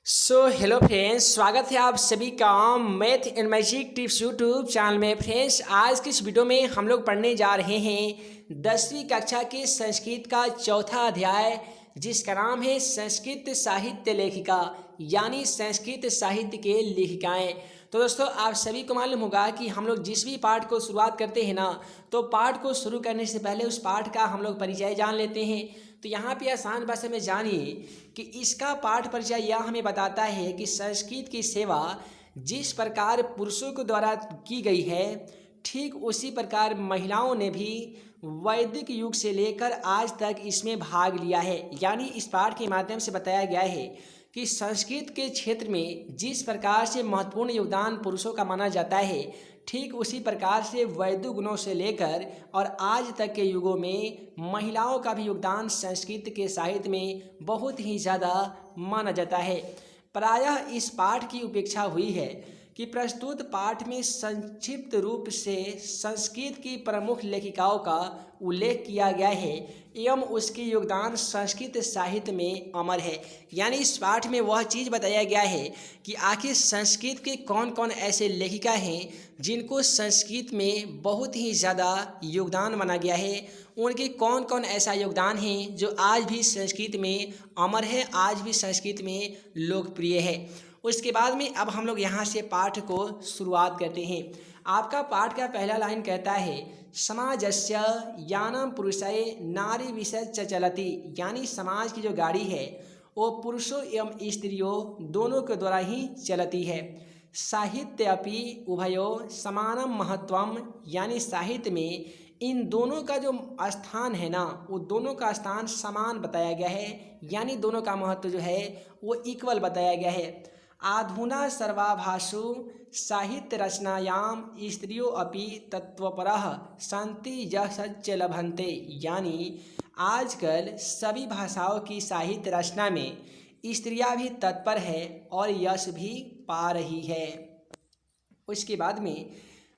Hello friends, स्वागत है आप सभी का math and magic tips YouTube channel में। फ्रेंड्स, आज की इस वीडियो में हम लोग पढ़ने जा रहे हैं 10वीं कक्षा के संस्कृत का चौथा अध्याय, जिसका नाम है संस्कृत साहित्य लेखिका, यानी संस्कृत साहित्य के लेखिकाएं। तो दोस्तों, आप सभी को मालूम होगा कि हम लोग जिस भी पाठ को शुरुआत करते हैं ना, तो पाठ को शुरू करने से पहले उस पाठ का हम लोग परिचय जान लेते हैं। तो यहाँ पे आसान भाषा में जानिए कि इसका पाठ परिचय यह हमें बताता है कि संस्कृत की सेवा जिस प्रकार पुरुषों के द्वारा की गई है, ठीक उसी प्रकार महिलाओं ने भी वैदिक युग से लेकर आज तक इसमें भाग लिया है। यानी इस पाठ के माध्यम से बताया गया है कि संस्कृत के क्षेत्र में जिस प्रकार से महत्वपूर्ण योगदान पुरुषों का माना जाता है, ठीक उसी प्रकार से वैदिक गुणों से लेकर और आज तक के युगों में महिलाओं का भी योगदान संस्कृत के साहित्य में बहुत ही ज़्यादा माना जाता है। प्रायः इस पाठ की उपेक्षा हुई है कि प्रस्तुत पाठ में संक्षिप्त रूप से संस्कृत की प्रमुख लेखिकाओं का उल्लेख किया गया है एवं उसके योगदान संस्कृत साहित्य में अमर है। यानी इस पाठ में वह चीज़ बताया गया है कि आखिर संस्कृत के कौन कौन ऐसे लेखिका हैं जिनको संस्कृत में बहुत ही ज़्यादा योगदान माना गया है, उनके कौन कौन ऐसा योगदान है जो आज भी संस्कृत में अमर है, आज भी संस्कृत में लोकप्रिय है। उसके बाद में अब हम लोग यहाँ से पाठ को शुरुआत करते हैं। आपका पाठ का पहला लाइन कहता है समाजस्य यानम पुरुषय नारी विषय च चलति, यानी समाज की जो गाड़ी है वो पुरुषों एवं स्त्रियों दोनों के द्वारा ही चलती है। साहित्य अपि उभयो समानम महत्वम, यानी साहित्य में इन दोनों का जो स्थान है ना, वो दोनों का स्थान समान बताया गया है, यानी दोनों का महत्व जो है वो इक्वल बताया गया है। आधुना सर्वाभाषु साहित्य रचनायाम स्त्रियो अपि तत्वपरः सन्ति यशश्च लभन्ते, यानी आजकल सभी भाषाओं की साहित्य रचना में स्त्रियां भी तत्पर है और यश भी पा रही है। उसके बाद में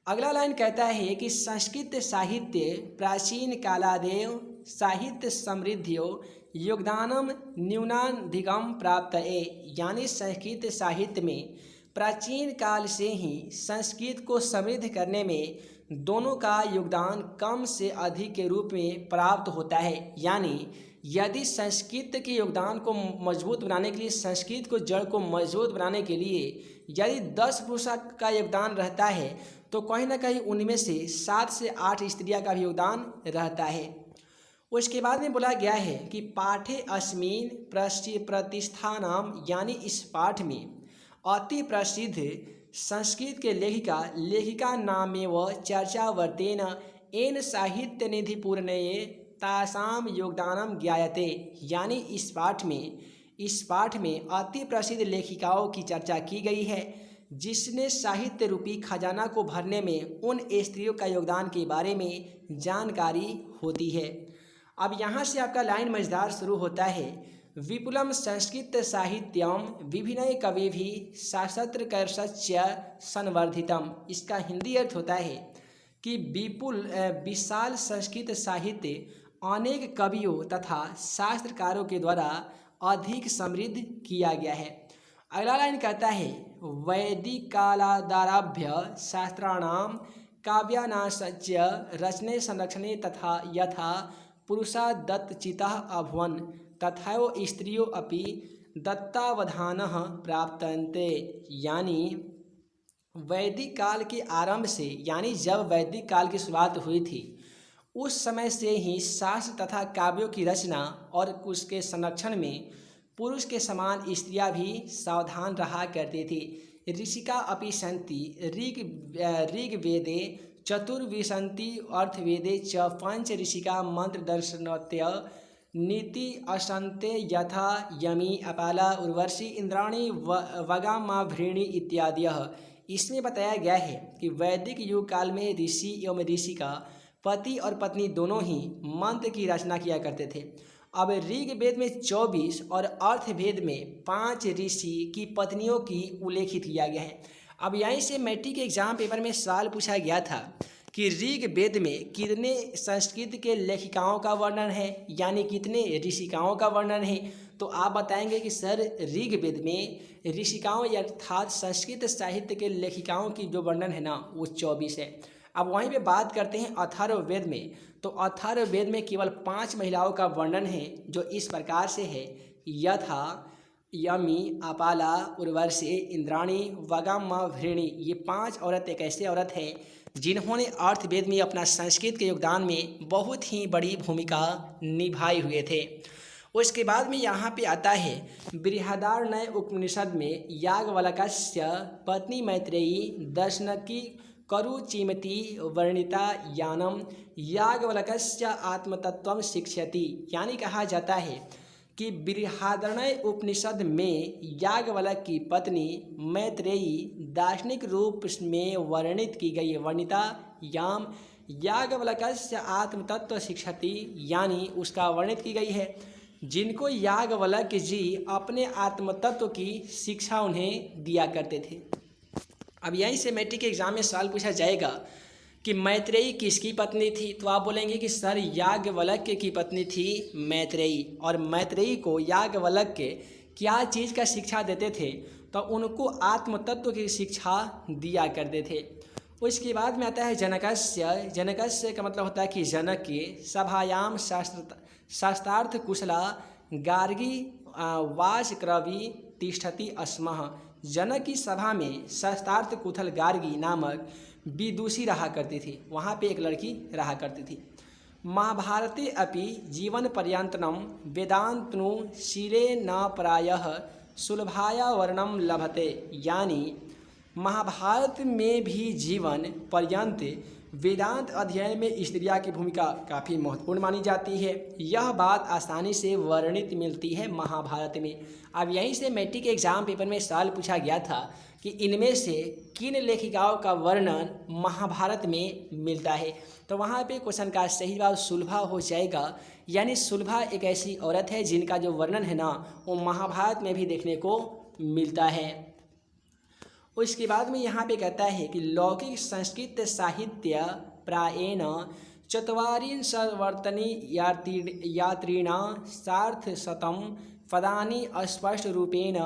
अगला लाइन कहता है कि संस्कृत साहित्य प्राचीन कालादेव साहित्य समृद्धियों योगदानम न्यूनाधिकम प्राप्त है, यानी संस्कृत साहित्य में प्राचीन काल से ही संस्कृत को समृद्ध करने में दोनों का योगदान कम से अधिक के रूप में प्राप्त होता है। यानी यदि संस्कृत के योगदान को मजबूत बनाने के लिए, संस्कृत को जड़ को मजबूत बनाने के लिए यदि 10 पुरुषों का योगदान रहता है, तो कहीं ना कहीं उनमें से 7 से 8 स्त्रियां का भी योगदान रहता है। उसके बाद में बोला गया है कि पाठे अस्मिन प्रतिष्ठानाम, यानी इस पाठ में अति प्रसिद्ध संस्कृत के लेखिका नामेव चर्चा वर्तेन एन साहित्य निधि पूर्णये तासाम योगदानम ज्ञायते, यानी इस पाठ में अति प्रसिद्ध लेखिकाओं की चर्चा की गई है जिसने साहित्य रूपी खजाना को भरने में उन स्त्रियों का योगदान के बारे में जानकारी होती है। अब यहाँ से आपका लाइन मजेदार शुरू होता है। विपुलम संस्कृत साहित्यम विभिन्न कवि भी शास्त्र कर्षस्य संवर्धितम, इसका हिंदी अर्थ होता है कि विशाल संस्कृत साहित्य अनेक कवियों तथा शास्त्रकारों के द्वारा अधिक समृद्ध किया गया है। अगला लाइन कहता है वैदिक कालादारभ्य शास्त्राणाम काव्यानाश्च रचने संरक्षणे तथा यथा पुरुषा दत्तचिताः अभवन् तथैव स्त्रियो अपि दत्तावधानः प्राप्तन्ते, यानी वैदिक काल के आरंभ से, यानी जब वैदिक काल की शुरुआत हुई थी उस समय से ही शास्त्र तथा काव्यों की रचना और उसके संरक्षण में पुरुष के समान स्त्रियां भी सावधान रहा करती थी। ऋषिका अपि सन्ति ऋग्वेदे चतुर्विंशति अर्थवेदे च पंच ऋषिका मंत्र दर्शनत्य नीति असंते यथा यमी अपाला उर्वशी इंद्राणी वगामाभृणी इत्यादि। इसमें बताया गया है कि वैदिक युग काल में ऋषि एवं ऋषिका पति और पत्नी दोनों ही मंत्र की रचना किया करते थे। अब ऋग्वेद में 24 और अर्थवेद में 5 ऋषि की पत्नियों की उल्लेखित किया गया है। अब यहीं से मैट्रिक के एग्जाम पेपर में सवाल पूछा गया था कि ऋग्वेद में कितने संस्कृत के लेखिकाओं का वर्णन है, यानी कितने ऋषिकाओं का वर्णन है। तो आप बताएंगे कि सर ऋग्वेद में ऋषिकाओं अर्थात संस्कृत साहित्य के लेखिकाओं की जो वर्णन है ना वो 24 है। अब वहीं पे बात करते हैं अथर्ववेद में, तो अथर्ववेद में केवल 5 महिलाओं का वर्णन है जो इस प्रकार से है, यथा यमी, अपाला, उर्वशी, इंद्राणी, वगम, भृणी। ये 5 औरत एक ऐसी औरत है जिन्होंने अर्थवेद में अपना संस्कृत के योगदान में बहुत ही बड़ी भूमिका निभाए हुए थे। उसके बाद में यहाँ पे आता है बृहदारण्यक उपनिषद में याज्ञवल्क्य पत्नी मैत्रेयी दर्शनकी करुचिमती वर्णिता यानम याज्ञवल्क्य आत्मतत्त्वं शिक्षयति। यानी कहा जाता है कि बृहदारण्यक उपनिषद में याज्ञवल्क्य की पत्नी मैत्रेयी दार्शनिक रूप में वर्णित की गई वर्णिता याम याज्ञवल्क्य आत्मतत्व शिक्षति, यानी उसका वर्णित की गई है जिनको याज्ञवल्क्य जी अपने आत्मतत्व की शिक्षा उन्हें दिया करते थे। अब यहीं से मैट्रिक के एग्जाम में सवाल पूछा जाएगा कि मैत्रेयी किसकी पत्नी थी, तो आप बोलेंगे कि सर याज्ञवल्क्य की पत्नी थी मैत्रेयी। और मैत्रेयी को याज्ञवल्क्य क्या चीज़ का शिक्षा देते थे, तो उनको आत्मतत्व की शिक्षा दिया करते थे। उसके बाद में आता है जनकस्य। जनकस्य का मतलब होता है कि जनक के सभायाम शास्त्रार्थ कुशला गार्गी वाचक्रवी तिष्ठति अस्मः। जनक की सभा में शास्त्रार्थ कुशल गार्गी नामक विदुषी रहा करती थी, वहाँ पे एक लड़की रहा करती थी। महाभारते अपि जीवन पर्यंतनम वेदांतनु शिरे न प्रायः सुलभाया वर्णम लभते। यानी महाभारत में भी जीवन पर्यंत वेदांत अध्ययन में स्त्रिया की भूमिका काफ़ी महत्वपूर्ण मानी जाती है। यह बात आसानी से वर्णित मिलती है महाभारत में। अब यहीं से मैट्रिक के एग्जाम पेपर में सवाल पूछा गया था कि इनमें से किन लेखिकाओं का वर्णन महाभारत में मिलता है, तो वहाँ पे क्वेश्चन का सही जवाब सुलभा हो जाएगा। यानी सुलभा एक ऐसी औरत है जिनका जो वर्णन है ना वो महाभारत में भी देखने को मिलता है। उसके बाद में यहाँ पे कहता है कि लौकिक संस्कृत साहित्य प्रायेण चत्वारिंशत्वर्षाणि यात्रिणा सार्धशतं पदानि अस्पष्ट रूपेण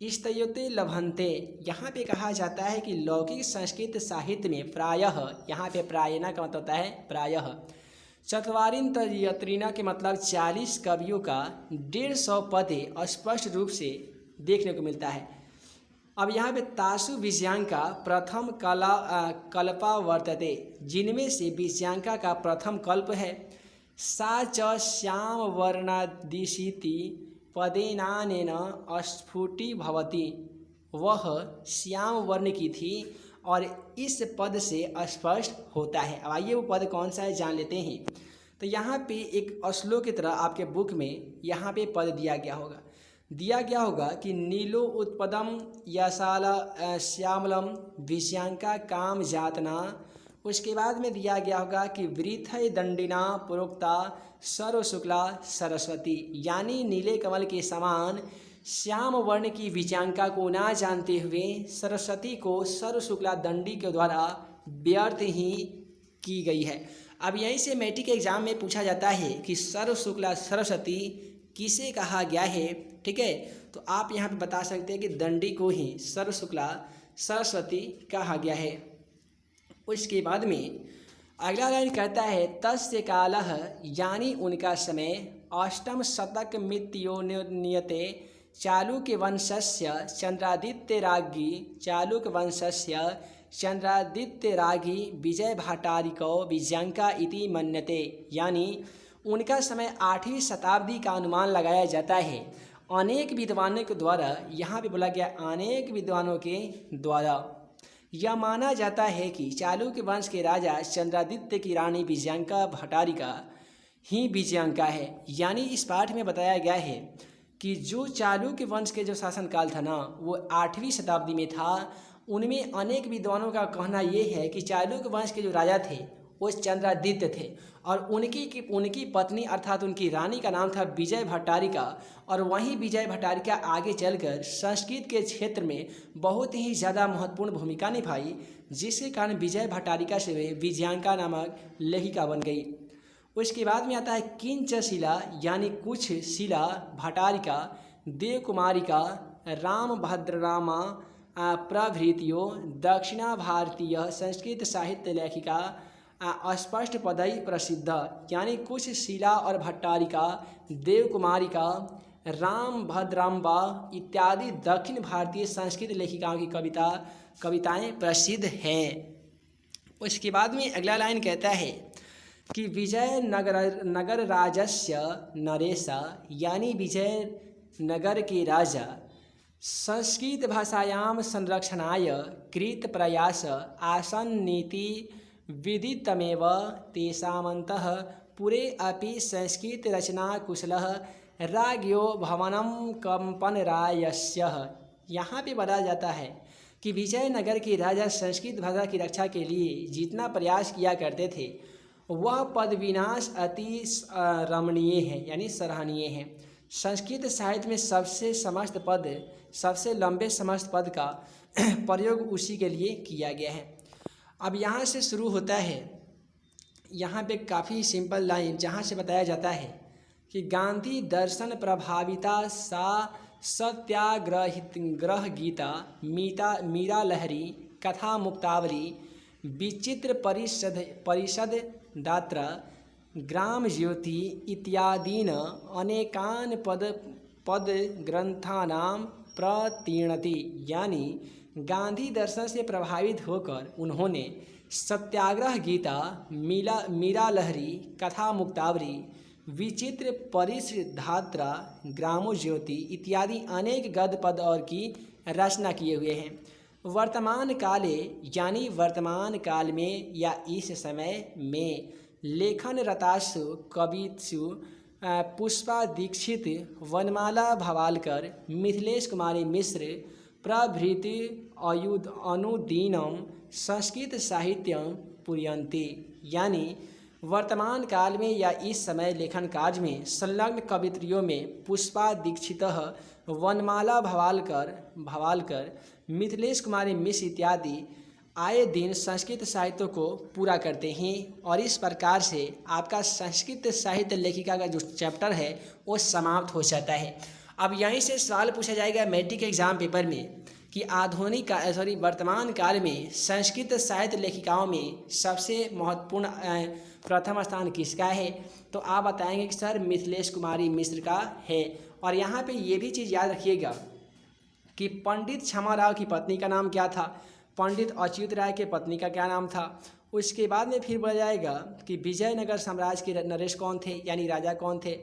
स्तुते लभन्ते। यहाँ पे कहा जाता है कि लौकिक संस्कृत साहित्य में प्रायः, यहाँ पे प्रायेण का मतलब होता है प्रायः, चत्वारिंशत्वर्षाणि के मतलब 40 कवियों का 150 पद स्पष्ट रूप से देखने को मिलता है। अब यहाँ पे तासु विजयांका प्रथम कल्पा वर्तते, जिनमें से विजयांका का प्रथम कल्प है। सा च श्याम वर्णादिशीति पदेनानेन स्फुटी भवति। वह श्याम वर्ण की थी और इस पद से स्पष्ट होता है। अब आइए वो पद कौन सा है जान लेते हैं। तो यहाँ पे एक श्लोक की तरह आपके बुक में यहाँ पे पद दिया गया होगा कि नीलो उत्पदम यशाला श्यामलम विषयांका काम जातना। उसके बाद में दिया गया होगा कि वृथय दंडिना प्रोक्ता सर्व शुक्ला सरस्वती। यानी नीले कमल के समान श्याम वर्ण की विषयांका को ना जानते हुए सरस्वती को सर्व शुक्ला दंडी के द्वारा व्यर्थ ही की गई है। अब यहीं से मैट्रिक के एग्जाम में पूछा जाता है कि सर्व शुक्ला सरस्वती किसे कहा गया है, ठीक है। तो आप यहाँ पे बता सकते हैं कि दंडी को ही सर्व शुक्ला सरस्वती कहा गया है। उसके बाद में अगला लाइन कहता है तस्य कालः, यानी उनका समय, अष्टम शतक मृत्यो नियते चालुक्य वंशस्य चंद्रादित्य राज्ञी चालुक्य वंशस्य चंद्रादित्य राज्ञी विजय भाटारिको विजयांका इति मन्यते। यानी उनका समय 8वीं शताब्दी का अनुमान लगाया जाता है अनेक विद्वानों के द्वारा। यहाँ पे बोला गया अनेक विद्वानों के द्वारा। यह माना जाता है कि चालुक्य वंश के राजा चंद्रादित्य की रानी विजयांका भट्टारिका ही विजयांका है। यानी इस पाठ में बताया गया है कि जो चालुक्य वंश के जो शासनकाल था ना वो 8वीं शताब्दी में था। उनमें अनेक विद्वानों का कहना ये है कि चालुक्य वंश के जो राजा थे वो चंद्रादित्य थे और उनकी पत्नी अर्थात उनकी रानी का नाम था विजय भट्टारिका। और वहीं विजय भट्टारिका आगे चलकर संस्कृत के क्षेत्र में बहुत ही ज़्यादा महत्वपूर्ण भूमिका निभाई, जिसके कारण विजय भट्टारिका से वे विजयांका नामक लेखिका बन गई। उसके बाद में आता है किंच शिला यानी कुछ शिला, भटारिका, देवकुमारिका, रामभद्ररामा प्रभृतियों दक्षिणा भारतीय संस्कृत साहित्य लेखिका अस्पष्ट पदई प्रसिद्ध, यानी कुछ शिला और भट्टारिका, देवकुमारिका, रामभद्राम्बा इत्यादि दक्षिण भारतीय संस्कृत लेखिकाओं की कविताएं प्रसिद्ध हैं। उसके बाद में अगला लाइन कहता है कि विजयनगर राजस्य नरेश, यानी विजयनगर के राजा संस्कृत भाषायां संरक्षणाय कृत प्रयास आसन नीति विदितमेव तेषामन्तः पुरे अपि संस्कृत रचना कुशलः राज्ञो भवनं कंपनरायस्य। यहाँ पे बताया जाता है कि विजयनगर के राजा संस्कृत भाषा की रक्षा के लिए जितना प्रयास किया करते थे वह पद विनाश अति रमणीय है, यानी सराहनीय है। संस्कृत साहित्य में सबसे लंबे समस्त पद का प्रयोग उसी के लिए किया गया है। अब यहाँ से शुरू होता है, यहाँ पे काफ़ी सिंपल लाइन जहाँ से बताया जाता है कि गांधी दर्शन प्रभाविता सा सत्याग्रह गीता मीरा लहरी कथा मुक्तावली विचित्र परिषद दात्रा ग्राम ज्योति इत्यादीन अनेकान पद ग्रंथानां प्रतीर्णति, यानी गांधी दर्शन से प्रभावित होकर उन्होंने सत्याग्रह गीता, मीरा लहरी कथा मुक्तावली, विचित्र परिषधात्रा, ग्रामो ज्योति इत्यादि अनेक गद्य पद और की रचना किए हुए हैं। वर्तमान काले यानी वर्तमान काल में या इस समय में लेखन रतासु कवित्सु पुष्पा दीक्षित, वनमाला भवालकर, मिथिलेश कुमारी मिश्र प्रभृति अनुदीनम संस्कृत साहित्यम पुर्यन्ति, यानी वर्तमान काल में या इस समय लेखन कार्य में संलग्न कवित्रियों में पुष्पा दीक्षितः, वनमाला भवालकर, मिथिलेश कुमारी मिश्र इत्यादि आए दिन संस्कृत साहित्य को पूरा करते हैं और इस प्रकार से आपका संस्कृत साहित्य लेखिका का जो चैप्टर है वो समाप्त हो जाता है। अब यहीं से सवाल पूछा जाएगा मैट्रिक एग्जाम पेपर में कि वर्तमान काल में संस्कृत साहित्य लेखिकाओं में सबसे महत्वपूर्ण प्रथम स्थान किसका है, तो आप बताएंगे कि सर मिथिलेश कुमारी मिश्र का है। और यहाँ पे ये भी चीज़ याद रखिएगा कि पंडित क्षमाराव की पत्नी का नाम क्या था, पंडित अच्युत राय के पत्नी का क्या नाम था। उसके बाद में फिर बोला जाएगा कि विजयनगर साम्राज्य के नरेश कौन थे, यानी राजा कौन थे।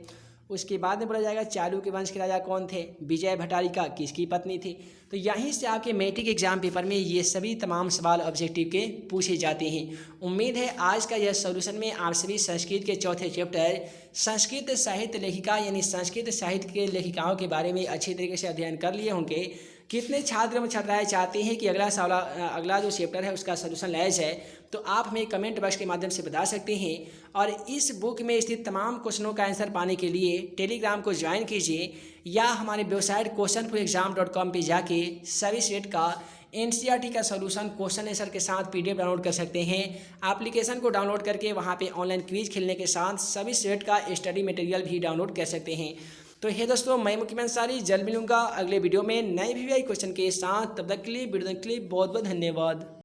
उसके बाद में बोला जाएगा चालुक्य वंश के राजा कौन थे, विजय भट्टारिका किसकी पत्नी थी। तो यहीं से आपके मैट्रिक एग्जाम पेपर में ये सभी तमाम सवाल ऑब्जेक्टिव के पूछे जाते हैं। उम्मीद है आज का यह सॉल्यूशन में आप सभी संस्कृत के चौथे चैप्टर संस्कृत साहित्य लेखिका यानी संस्कृत साहित्य के लेखिकाओं के बारे में अच्छी तरीके से अध्ययन कर लिए होंगे। कितने छात्र एवं छात्राएं चाहते हैं कि अगला जो चैप्टर है उसका सलूशन लाया जाए, तो आप हमें कमेंट बॉक्स के माध्यम से बता सकते हैं। और इस बुक में स्थित तमाम क्वेश्चनों का आंसर पाने के लिए टेलीग्राम को ज्वाइन कीजिए या हमारे वेबसाइट questionforexam.com पे जाके सभी सेट का एनसीईआरटी का सॉल्यूशन क्वेश्चन आंसर के साथ पीडीएफ डाउनलोड कर सकते हैं। एप्लीकेशन को डाउनलोड करके वहाँ पे ऑनलाइन क्विज खेलने के साथ सभी सेट का स्टडी मटेरियल भी डाउनलोड कर सकते हैं। तो हे दोस्तों, मैं मुकीम अंसारी जल्द मिलूंगा अगले वीडियो में नए वीआई क्वेश्चन के साथ। तब तक के लिए बहुत बहुत धन्यवाद।